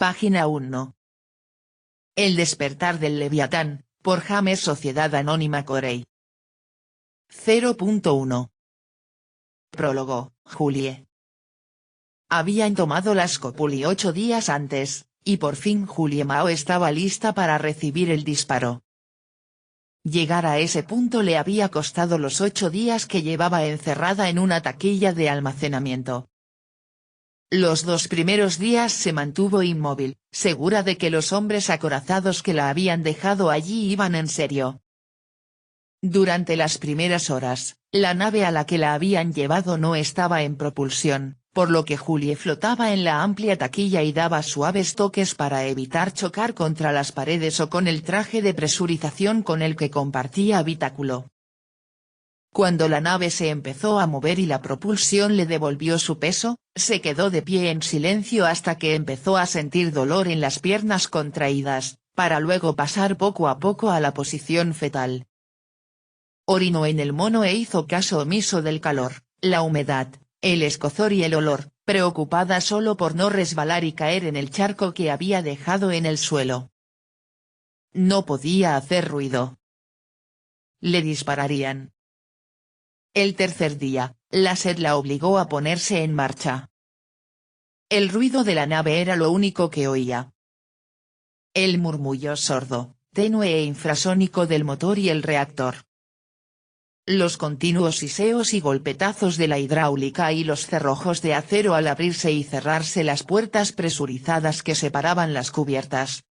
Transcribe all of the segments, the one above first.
Página 1. El despertar del Leviatán, por James Sociedad Anónima Corey. 0.1. Prólogo, Julie. Habían tomado la Scopuli 8 días antes, y por fin Julie Mao estaba lista para recibir el disparo. Llegar a ese punto le había costado los 8 días que llevaba encerrada en una taquilla de almacenamiento. Los 2 primeros días se mantuvo inmóvil, segura de que los hombres acorazados que la habían dejado allí iban en serio. Durante las primeras horas, la nave a la que la habían llevado no estaba en propulsión, por lo que Julie flotaba en la amplia taquilla y daba suaves toques para evitar chocar contra las paredes o con el traje de presurización con el que compartía habitáculo. Cuando la nave se empezó a mover y la propulsión le devolvió su peso, se quedó de pie en silencio hasta que empezó a sentir dolor en las piernas contraídas, para luego pasar poco a poco a la posición fetal. Orinó en el mono e hizo caso omiso del calor, la humedad, el escozor y el olor, preocupada solo por no resbalar y caer en el charco que había dejado en el suelo. No podía hacer ruido. Le dispararían. El tercer día, la sed la obligó a ponerse en marcha. El ruido de la nave era lo único que oía. El murmullo sordo, tenue e infrasónico del motor y el reactor. Los continuos siseos y golpetazos de la hidráulica y los cerrojos de acero al abrirse y cerrarse las puertas presurizadas que separaban las cubiertas.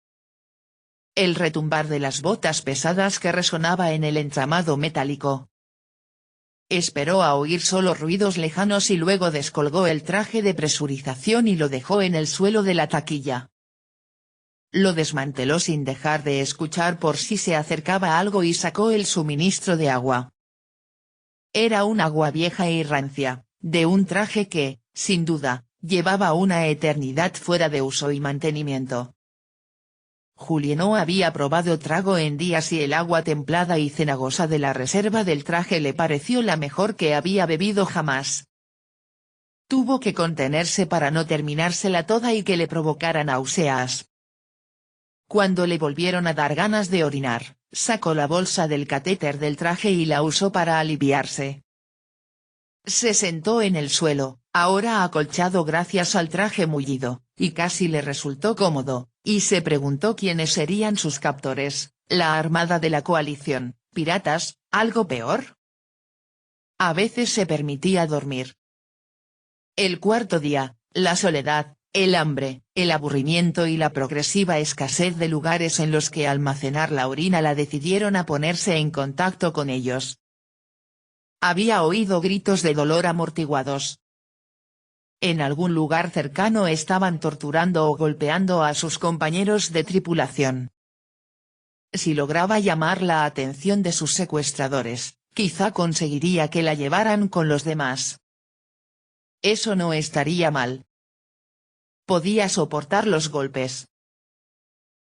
El retumbar de las botas pesadas que resonaba en el entramado metálico. Esperó a oír solo ruidos lejanos y luego descolgó el traje de presurización y lo dejó en el suelo de la taquilla. Lo desmanteló sin dejar de escuchar por si se acercaba algo y sacó el suministro de agua. Era un agua vieja e rancia, de un traje que, sin duda, llevaba una eternidad fuera de uso y mantenimiento. Julie no había probado trago en días y el agua templada y cenagosa de la reserva del traje le pareció la mejor que había bebido jamás. Tuvo que contenerse para no terminársela toda y que le provocara náuseas. Cuando le volvieron a dar ganas de orinar, sacó la bolsa del catéter del traje y la usó para aliviarse. Se sentó en el suelo, ahora acolchado gracias al traje mullido, y casi le resultó cómodo, y se preguntó quiénes serían sus captores, la armada de la coalición, piratas, algo peor. A veces se permitía dormir. El cuarto día, la soledad, el hambre, el aburrimiento y la progresiva escasez de lugares en los que almacenar la orina la decidieron a ponerse en contacto con ellos. Había oído gritos de dolor amortiguados. En algún lugar cercano estaban torturando o golpeando a sus compañeros de tripulación. Si lograba llamar la atención de sus secuestradores, quizá conseguiría que la llevaran con los demás. Eso no estaría mal. Podía soportar los golpes.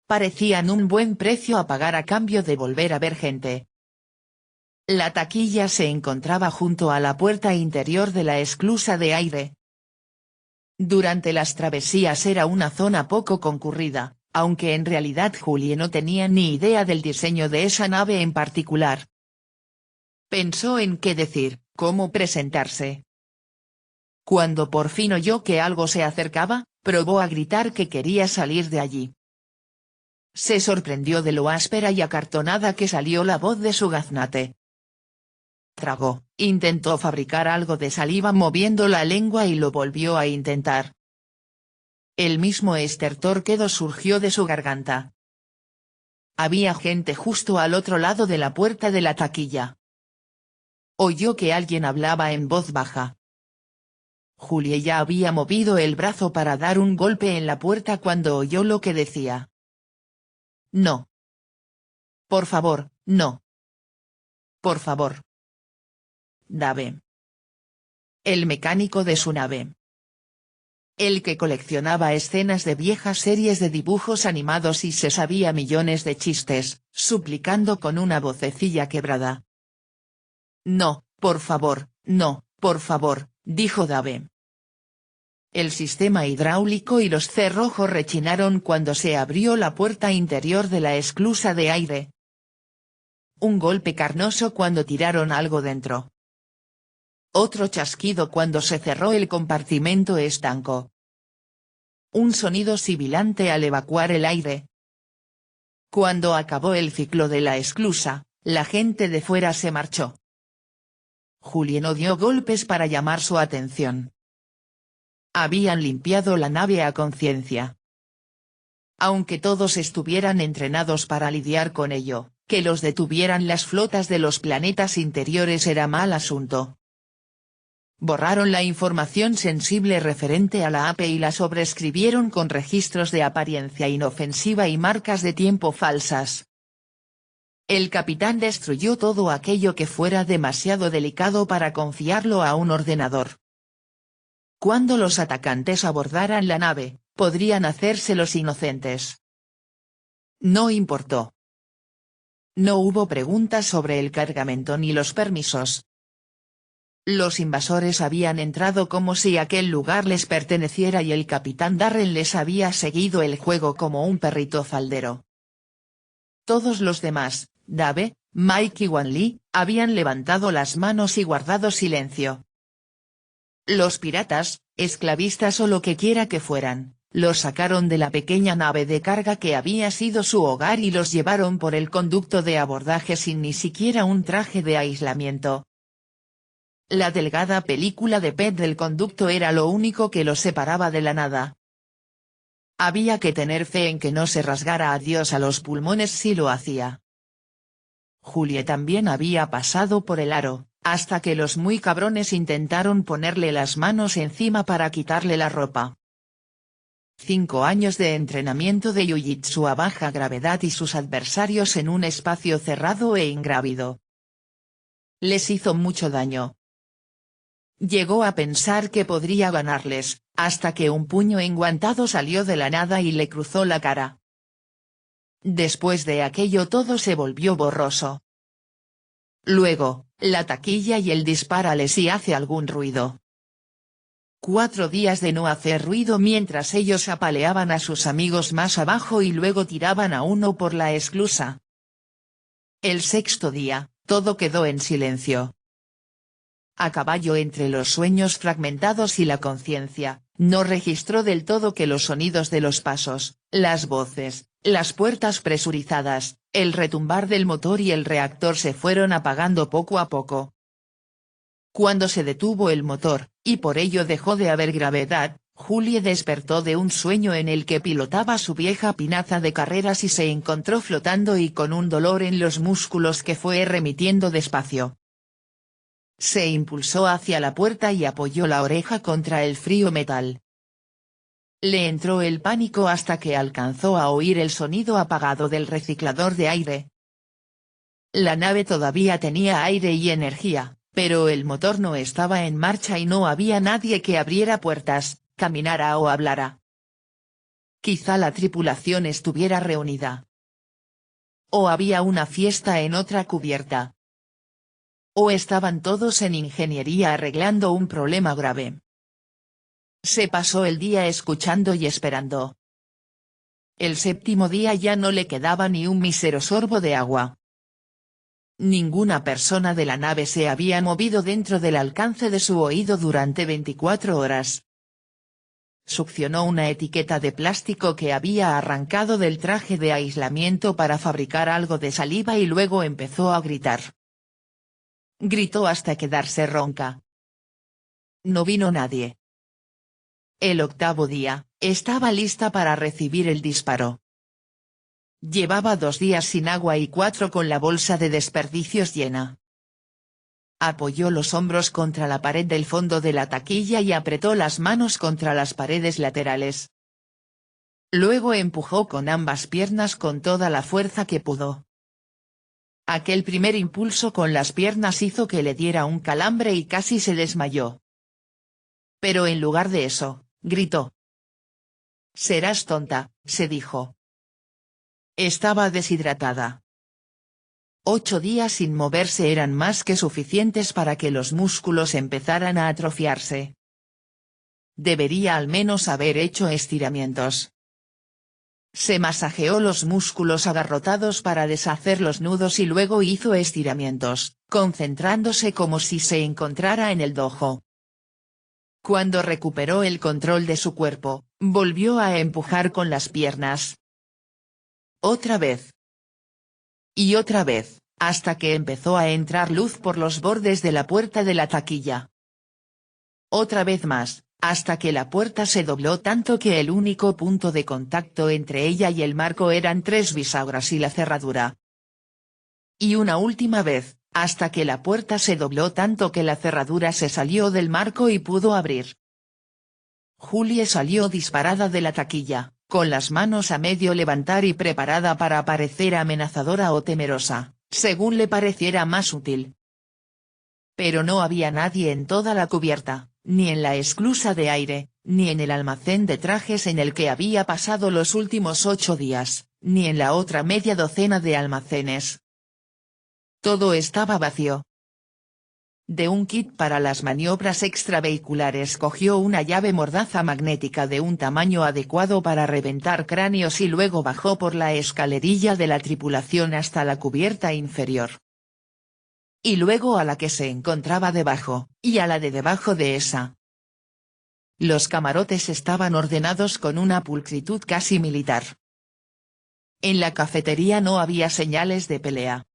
Parecían un buen precio a pagar a cambio de volver a ver gente. La taquilla se encontraba junto a la puerta interior de la esclusa de aire. Durante las travesías era una zona poco concurrida, aunque en realidad Julie no tenía ni idea del diseño de esa nave en particular. Pensó en qué decir, cómo presentarse. Cuando por fin oyó que algo se acercaba, probó a gritar que quería salir de allí. Se sorprendió de lo áspera y acartonada que salió la voz de su gaznate. Tragó, intentó fabricar algo de saliva moviendo la lengua y lo volvió a intentar. El mismo estertor quedo surgió de su garganta. Había gente justo al otro lado de la puerta de la taquilla. Oyó que alguien hablaba en voz baja. Julie ya había movido el brazo para dar un golpe en la puerta cuando oyó lo que decía. No. Por favor, no. Por favor. Dave. El mecánico de su nave. El que coleccionaba escenas de viejas series de dibujos animados y se sabía millones de chistes, suplicando con una vocecilla quebrada. No, por favor, no, por favor, dijo Dave. El sistema hidráulico y los cerrojos rechinaron cuando se abrió la puerta interior de la esclusa de aire. Un golpe carnoso cuando tiraron algo dentro. Otro chasquido cuando se cerró el compartimento estanco. Un sonido sibilante al evacuar el aire. Cuando acabó el ciclo de la esclusa, la gente de fuera se marchó. Julie no dio golpes para llamar su atención. Habían limpiado la nave a conciencia. Aunque todos estuvieran entrenados para lidiar con ello, que los detuvieran las flotas de los planetas interiores era mal asunto. Borraron la información sensible referente a la AP y la sobreescribieron con registros de apariencia inofensiva y marcas de tiempo falsas. El capitán destruyó todo aquello que fuera demasiado delicado para confiarlo a un ordenador. Cuando los atacantes abordaran la nave, podrían hacerse los inocentes. No importó. No hubo preguntas sobre el cargamento ni los permisos. Los invasores habían entrado como si aquel lugar les perteneciera y el capitán Darrell les había seguido el juego como un perrito faldero. Todos los demás, Dave, Mike y Wan Lee, habían levantado las manos y guardado silencio. Los piratas, esclavistas o lo que quiera que fueran, los sacaron de la pequeña nave de carga que había sido su hogar y los llevaron por el conducto de abordaje sin ni siquiera un traje de aislamiento. La delgada película de PET del conducto era lo único que los separaba de la nada. Había que tener fe en que no se rasgara a Dios a los pulmones si lo hacía. Julie también había pasado por el aro, hasta que los muy cabrones intentaron ponerle las manos encima para quitarle la ropa. 5 años de entrenamiento de jiu-jitsu a baja gravedad y sus adversarios en un espacio cerrado e ingrávido. Les hizo mucho daño. Llegó a pensar que podría ganarles, hasta que un puño enguantado salió de la nada y le cruzó la cara. Después de aquello todo se volvió borroso. Luego, la taquilla y el dispárale si hace algún ruido. 4 días de no hacer ruido mientras ellos apaleaban a sus amigos más abajo y luego tiraban a uno por la esclusa. El 6.º día, todo quedó en silencio. A caballo entre los sueños fragmentados y la conciencia, no registró del todo que los sonidos de los pasos, las voces, las puertas presurizadas, el retumbar del motor y el reactor se fueron apagando poco a poco. Cuando se detuvo el motor, y por ello dejó de haber gravedad, Julie despertó de un sueño en el que pilotaba su vieja pinaza de carreras y se encontró flotando y con un dolor en los músculos que fue remitiendo despacio. Se impulsó hacia la puerta y apoyó la oreja contra el frío metal. Le entró el pánico hasta que alcanzó a oír el sonido apagado del reciclador de aire. La nave todavía tenía aire y energía, pero el motor no estaba en marcha y no había nadie que abriera puertas, caminara o hablara. Quizá la tripulación estuviera reunida. O había una fiesta en otra cubierta. O estaban todos en ingeniería arreglando un problema grave. Se pasó el día escuchando y esperando. El 7.º día ya no le quedaba ni un mísero sorbo de agua. Ninguna persona de la nave se había movido dentro del alcance de su oído durante 24 horas. Succionó una etiqueta de plástico que había arrancado del traje de aislamiento para fabricar algo de saliva y luego empezó a gritar. Gritó hasta quedarse ronca. No vino nadie. El 8.º día, estaba lista para recibir el disparo. Llevaba 2 días sin agua y 4 con la bolsa de desperdicios llena. Apoyó los hombros contra la pared del fondo de la taquilla y apretó las manos contra las paredes laterales. Luego empujó con ambas piernas con toda la fuerza que pudo. Aquel primer impulso con las piernas hizo que le diera un calambre y casi se desmayó. Pero en lugar de eso, gritó. «Serás tonta», se dijo. Estaba deshidratada. 8 días sin moverse eran más que suficientes para que los músculos empezaran a atrofiarse. debería al menos haber hecho estiramientos. Se masajeó los músculos agarrotados para deshacer los nudos y luego hizo estiramientos, concentrándose como si se encontrara en el dojo. Cuando recuperó el control de su cuerpo, volvió a empujar con las piernas. Otra vez. Y otra vez, hasta que empezó a entrar luz por los bordes de la puerta de la taquilla. Otra vez más, hasta que la puerta se dobló tanto que el único punto de contacto entre ella y el marco eran 3 bisagras y la cerradura. Y una última vez, hasta que la puerta se dobló tanto que la cerradura se salió del marco y pudo abrir. Julie salió disparada de la taquilla, con las manos a medio levantar y preparada para parecer amenazadora o temerosa, según le pareciera más útil. Pero no había nadie en toda la cubierta, ni en la esclusa de aire, ni en el almacén de trajes en el que había pasado los últimos 8 días, ni en la otra media docena de almacenes. Todo estaba vacío. De un kit para las maniobras extravehiculares cogió una llave mordaza magnética de un tamaño adecuado para reventar cráneos y luego bajó por la escalerilla de la tripulación hasta la cubierta inferior. Y luego a la que se encontraba debajo, y a la de debajo de esa. Los camarotes estaban ordenados con una pulcritud casi militar. En la cafetería no había señales de pelea.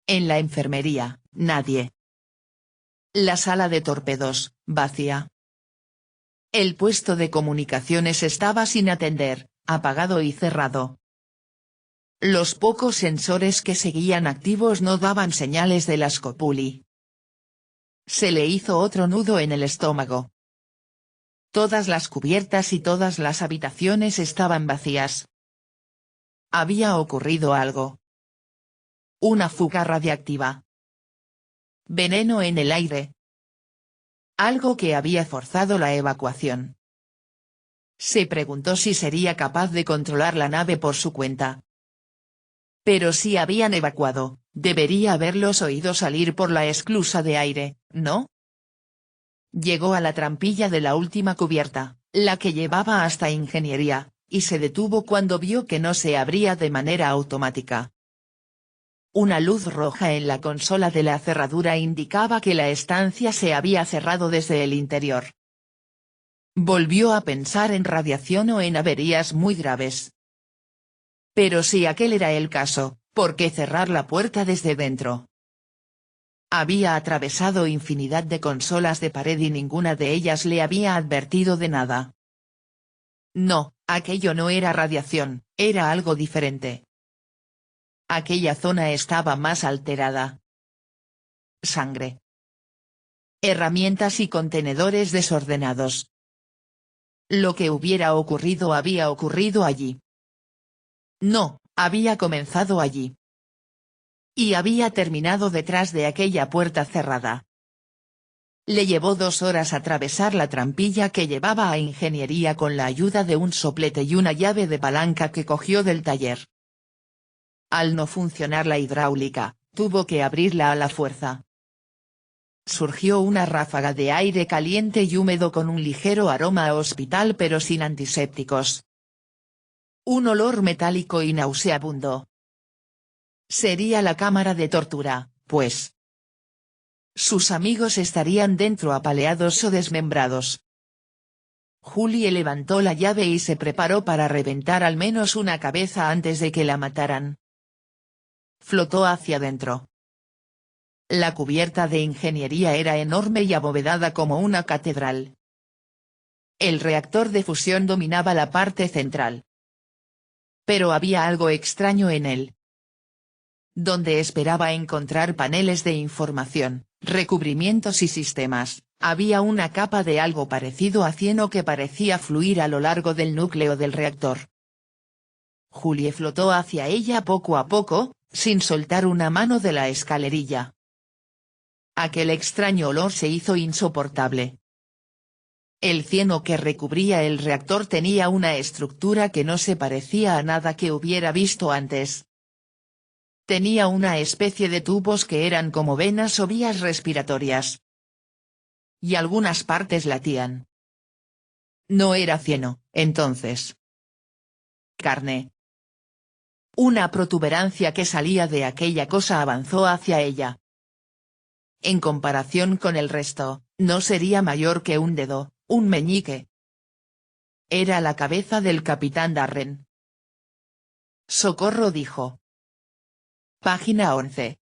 En la enfermería, nadie. La sala de torpedos, vacía. El puesto de comunicaciones estaba sin atender, apagado y cerrado. Los pocos sensores que seguían activos no daban señales de la Scopuli. Se le hizo otro nudo en el estómago. Todas las cubiertas y todas las habitaciones estaban vacías. Había ocurrido algo. Una fuga radiactiva. Veneno en el aire. Algo que había forzado la evacuación. Se preguntó si sería capaz de controlar la nave por su cuenta. Pero si habían evacuado, debería haberlos oído salir por la esclusa de aire, ¿no? Llegó a la trampilla de la última cubierta, la que llevaba hasta ingeniería, y se detuvo cuando vio que no se abría de manera automática. Una luz roja en la consola de la cerradura indicaba que la estancia se había cerrado desde el interior. Volvió a pensar en radiación o en averías muy graves. Pero si aquel era el caso, ¿por qué cerrar la puerta desde dentro? Había atravesado infinidad de consolas de pared y ninguna de ellas le había advertido de nada. No, aquello no era radiación, era algo diferente. Aquella zona estaba más alterada. Sangre. Herramientas y contenedores desordenados. Lo que hubiera ocurrido había ocurrido allí. No, había comenzado allí. Y había terminado detrás de aquella puerta cerrada. Le llevó 2 horas atravesar la trampilla que llevaba a ingeniería con la ayuda de un soplete y una llave de palanca que cogió del taller. Al no funcionar la hidráulica, tuvo que abrirla a la fuerza. Surgió una ráfaga de aire caliente y húmedo con un ligero aroma a hospital pero sin antisépticos. Un olor metálico y nauseabundo. Sería la cámara de tortura, pues. Sus amigos estarían dentro apaleados o desmembrados. Julie levantó la llave y se preparó para reventar al menos una cabeza antes de que la mataran. Flotó hacia dentro. La cubierta de ingeniería era enorme y abovedada como una catedral. El reactor de fusión dominaba la parte central. Pero había algo extraño en él. Donde esperaba encontrar paneles de información, recubrimientos y sistemas, había una capa de algo parecido a cieno que parecía fluir a lo largo del núcleo del reactor. Julie flotó hacia ella poco a poco, sin soltar una mano de la escalerilla. Aquel extraño olor se hizo insoportable. El cieno que recubría el reactor tenía una estructura que no se parecía a nada que hubiera visto antes. Tenía una especie de tubos que eran como venas o vías respiratorias. Y algunas partes latían. No era cieno, entonces. Carne. Una protuberancia que salía de aquella cosa avanzó hacia ella. En comparación con el resto, no sería mayor que un dedo, un meñique. Era la cabeza del capitán Darren. Socorro, dijo. Página 11.